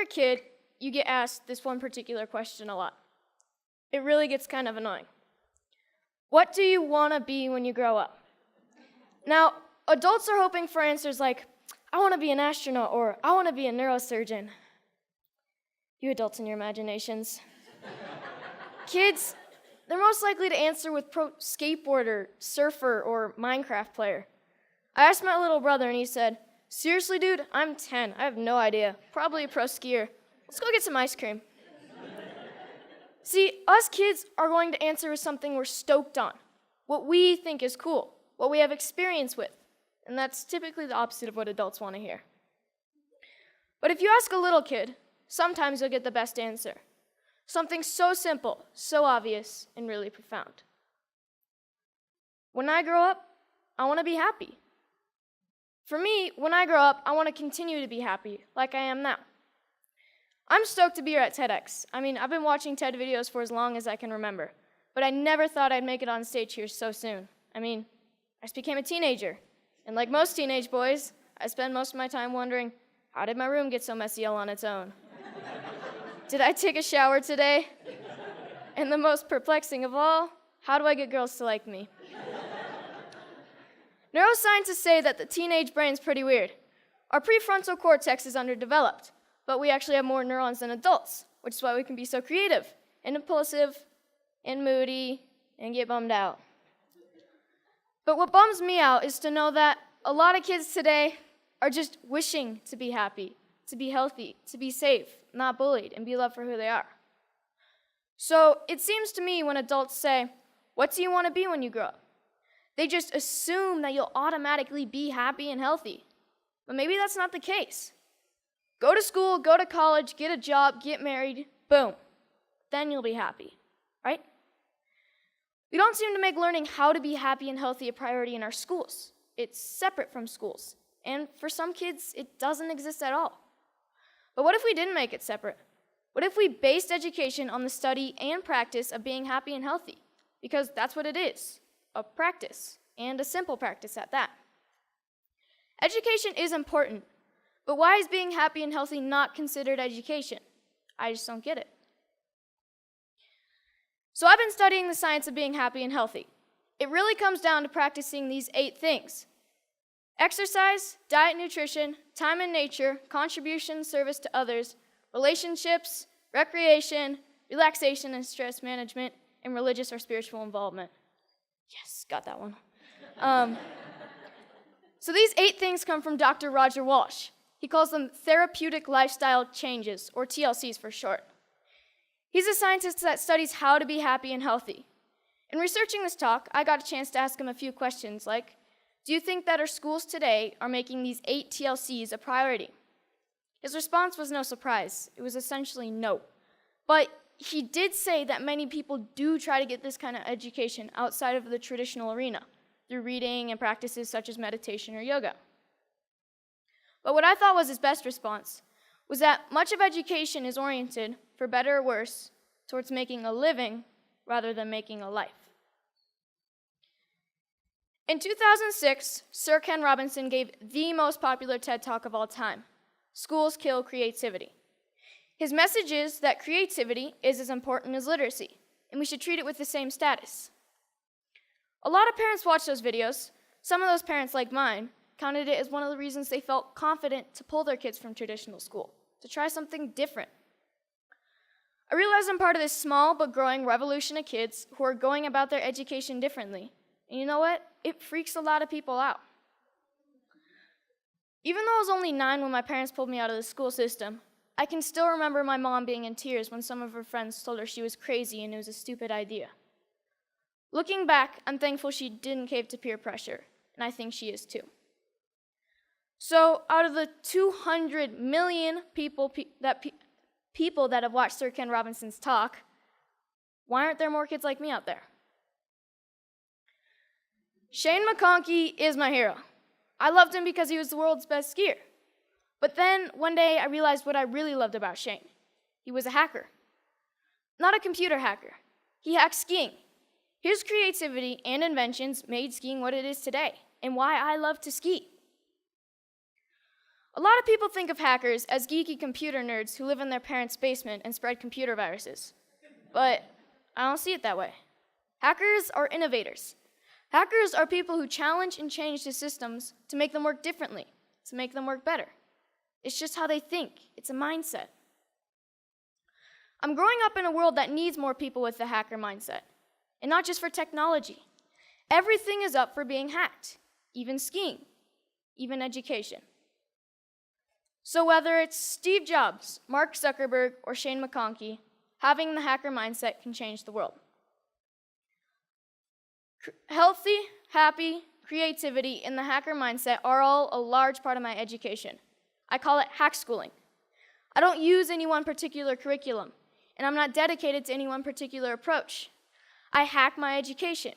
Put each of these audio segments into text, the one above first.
a kid, you get asked this one particular question a lot. It really gets kind of annoying. What do you want to be when you grow up? Now, adults are hoping for answers like, I want to be an astronaut, or I want to be a neurosurgeon. You adults and your imaginations. Kids, they're most likely to answer with pro skateboarder, surfer, or Minecraft player. I asked my little brother and he said, seriously, dude, I'm 10. I have no idea. Probably a pro skier. Let's go get some ice cream. See, us kids are going to answer with something we're stoked on, what we think is cool, what we have experience with, and that's typically the opposite of what adults want to hear. But if you ask a little kid, sometimes you'll get the best answer. Something so simple, so obvious, and really profound. When I grow up, I want to be happy. For me, when I grow up, I want to continue to be happy, like I am now. I'm stoked to be here at TEDx. I've been watching TED videos for as long as I can remember, but I never thought I'd make it on stage here so soon. I just became a teenager, and like most teenage boys, I spend most of my time wondering, how did my room get so messy all on its own? Did I take a shower today? And the most perplexing of all, how do I get girls to like me? Neuroscientists say that the teenage brain's pretty weird. Our prefrontal cortex is underdeveloped, but we actually have more neurons than adults, which is why we can be so creative and impulsive and moody and get bummed out. But what bums me out is to know that a lot of kids today are just wishing to be happy, to be healthy, to be safe, not bullied, and be loved for who they are. So it seems to me when adults say, what do you want to be when you grow up? They just assume that you'll automatically be happy and healthy. But maybe that's not the case. Go to school, go to college, get a job, get married, boom. Then you'll be happy, right? We don't seem to make learning how to be happy and healthy a priority in our schools. It's separate from schools. And for some kids, it doesn't exist at all. But what if we didn't make it separate? What if we based education on the study and practice of being happy and healthy? Because that's what it is, a practice, and a simple practice at that. Education is important, but why is being happy and healthy not considered education? I just don't get it. So I've been studying the science of being happy and healthy. It really comes down to practicing these 8 things: exercise, diet, nutrition, time in nature, contribution, service to others, relationships, recreation, relaxation and stress management, and religious or spiritual involvement. Yes, got that one. So these 8 things come from Dr. Roger Walsh. He calls them therapeutic lifestyle changes, or TLCs for short. He's a scientist that studies how to be happy and healthy. In researching this talk, I got a chance to ask him a few questions like, do you think that our schools today are making these 8 TLCs a priority? His response was no surprise. It was essentially no. But he did say that many people do try to get this kind of education outside of the traditional arena, through reading and practices such as meditation or yoga. But what I thought was his best response was that much of education is oriented, for better or worse, towards making a living rather than making a life. In 2006, Sir Ken Robinson gave the most popular TED Talk of all time, Schools Kill Creativity. His message is that creativity is as important as literacy, and we should treat it with the same status. A lot of parents watch those videos. Some of those parents, like mine, counted it as one of the reasons they felt confident to pull their kids from traditional school, to try something different. I realize I'm part of this small but growing revolution of kids who are going about their education differently. And you know what? It freaks a lot of people out. Even though I was only 9 when my parents pulled me out of the school system, I can still remember my mom being in tears when some of her friends told her she was crazy and it was a stupid idea. Looking back, I'm thankful she didn't cave to peer pressure, and I think she is too. So out of the 200 million people that have watched Sir Ken Robinson's talk, why aren't there more kids like me out there? Shane McConkey is my hero. I loved him because he was the world's best skier. But then one day I realized what I really loved about Shane. He was a hacker. Not a computer hacker. He hacked skiing. His creativity and inventions made skiing what it is today, and why I love to ski. A lot of people think of hackers as geeky computer nerds who live in their parents' basement and spread computer viruses. But I don't see it that way. Hackers are innovators. Hackers are people who challenge and change the systems to make them work differently, to make them work better. It's just how they think. It's a mindset. I'm growing up in a world that needs more people with the hacker mindset, and not just for technology. Everything is up for being hacked, even skiing, even education. So whether it's Steve Jobs, Mark Zuckerberg, or Shane McConkey, having the hacker mindset can change the world. Healthy, happy, creativity, and the hacker mindset are all a large part of my education. I call it Hackschooling. I don't use any one particular curriculum, and I'm not dedicated to any one particular approach. I hack my education.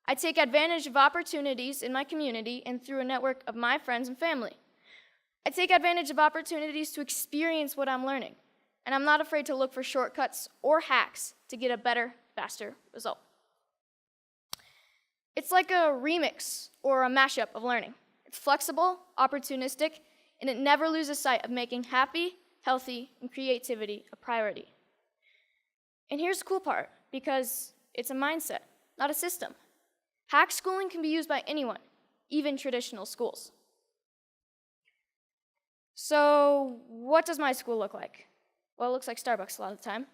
I take advantage of opportunities in my community and through a network of my friends and family. I take advantage of opportunities to experience what I'm learning, and I'm not afraid to look for shortcuts or hacks to get a better, faster result. It's like a remix or a mashup of learning. It's flexible, opportunistic, and it never loses sight of making happy, healthy, and creativity a priority. And here's the cool part, because it's a mindset, not a system. Hackschooling can be used by anyone, even traditional schools. So what does my school look like? Well, it looks like Starbucks a lot of the time.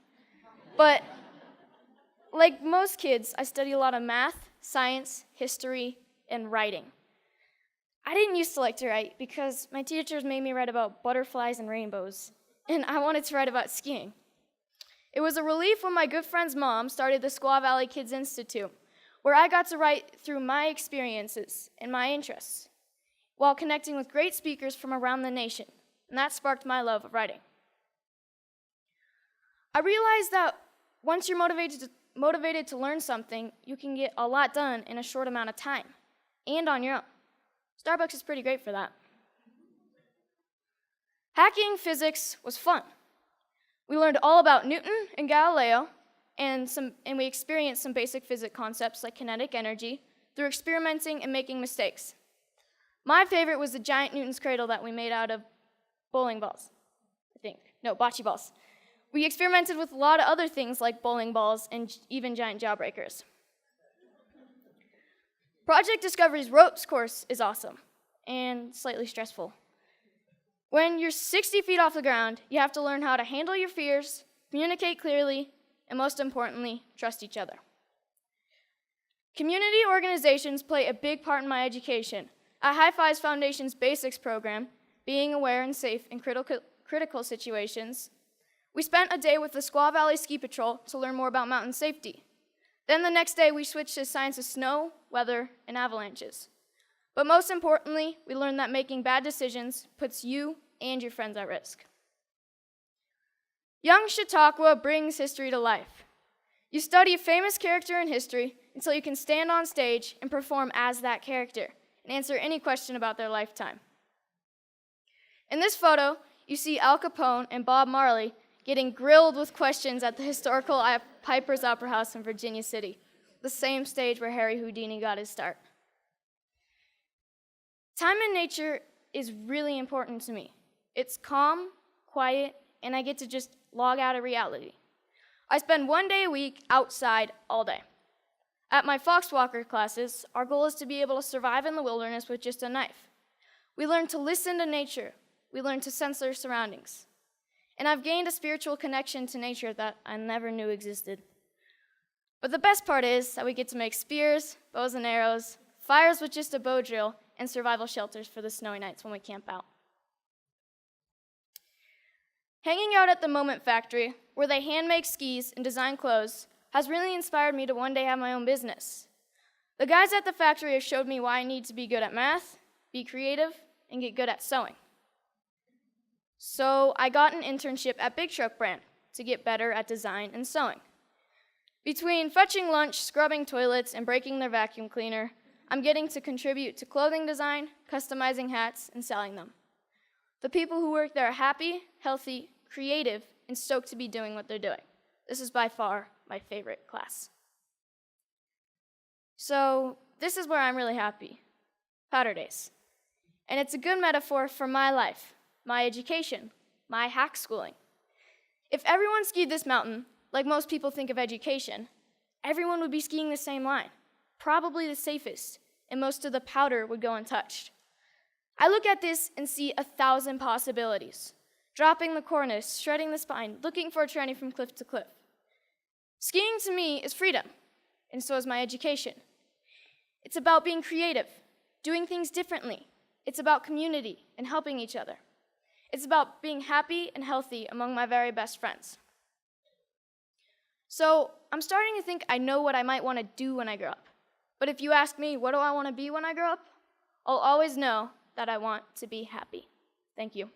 But like most kids, I study a lot of math, science, history, and writing. I didn't used to like to write because my teachers made me write about butterflies and rainbows, and I wanted to write about skiing. It was a relief when my good friend's mom started the Squaw Valley Kids Institute, where I got to write through my experiences and my interests, while connecting with great speakers from around the nation, and that sparked my love of writing. I realized that once you're motivated to learn something, you can get a lot done in a short amount of time, and on your own. Starbucks is pretty great for that. Hacking physics was fun. We learned all about Newton and Galileo, and we experienced some basic physics concepts like kinetic energy through experimenting and making mistakes. My favorite was the giant Newton's cradle that we made out of bowling balls, I think. No, bocce balls. We experimented with a lot of other things like bowling balls and even giant jawbreakers. Project Discovery's ropes course is awesome and slightly stressful. When you're 60 feet off the ground, you have to learn how to handle your fears, communicate clearly, and most importantly, trust each other. Community organizations play a big part in my education. At High Fives Foundation's Basics program, being aware and safe in critical situations, we spent a day with the Squaw Valley Ski Patrol to learn more about mountain safety. Then the next day, we switched to science of snow, weather, and avalanches. But most importantly, we learned that making bad decisions puts you and your friends at risk. Young Chautauqua brings history to life. You study a famous character in history until you can stand on stage and perform as that character and answer any question about their lifetime. In this photo, you see Al Capone and Bob Marley getting grilled with questions at the historical Piper's Opera House in Virginia City, the same stage where Harry Houdini got his start. Time in nature is really important to me. It's calm, quiet, and I get to just log out of reality. I spend 1 day a week outside all day. At my Foxwalker classes, our goal is to be able to survive in the wilderness with just a knife. We learn to listen to nature. We learn to sense our surroundings. And I've gained a spiritual connection to nature that I never knew existed. But the best part is that we get to make spears, bows and arrows, fires with just a bow drill, and survival shelters for the snowy nights when we camp out. Hanging out at the Moment Factory, where they hand make skis and design clothes, has really inspired me to one day have my own business. The guys at the factory have showed me why I need to be good at math, be creative, and get good at sewing. So I got an internship at Big Truck Brand to get better at design and sewing. Between fetching lunch, scrubbing toilets, and breaking their vacuum cleaner, I'm getting to contribute to clothing design, customizing hats, and selling them. The people who work there are happy, healthy, creative, and stoked to be doing what they're doing. This is by far my favorite class. So this is where I'm really happy, Powder Days. And it's a good metaphor for my life, my education, my Hackschooling. If everyone skied this mountain, like most people think of education, everyone would be skiing the same line, probably the safest, and most of the powder would go untouched. I look at this and see 1,000 possibilities. Dropping the cornice, shredding the spine, looking for a tranny from cliff to cliff. Skiing to me is freedom, and so is my education. It's about being creative, doing things differently. It's about community and helping each other. It's about being happy and healthy among my very best friends. So I'm starting to think I know what I might want to do when I grow up. But if you ask me, what do I want to be when I grow up? I'll always know that I want to be happy. Thank you.